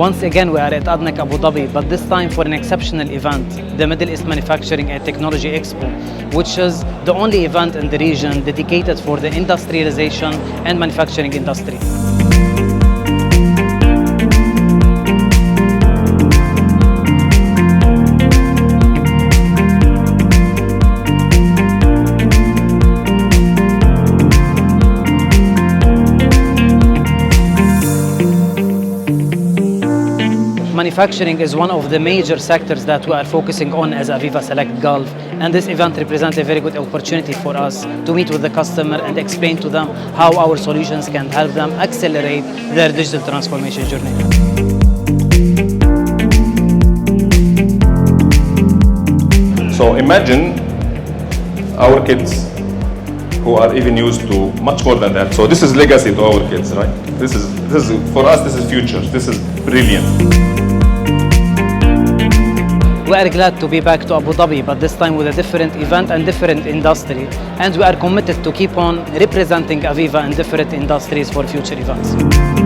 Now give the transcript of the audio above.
Once again, we are at ADNEC Abu Dhabi, but this time for an exceptional event, the Middle East Manufacturing and Technology Expo, which is the only event in the region dedicated for the industrialization and manufacturing industry. Manufacturing is one of the major sectors that we are focusing on as Aveva Select Gulf, and this event represents a very good opportunity for us to meet with the customer and explain to them how our solutions can help them accelerate their digital transformation journey. So imagine our kids who are even used to much more than that. So this is legacy to our kids, right? This is for us, this is future. This is brilliant. We are glad to be back to Abu Dhabi, but this time with a different event and different industry. And we are committed to keep on representing Aveva in different industries for future events.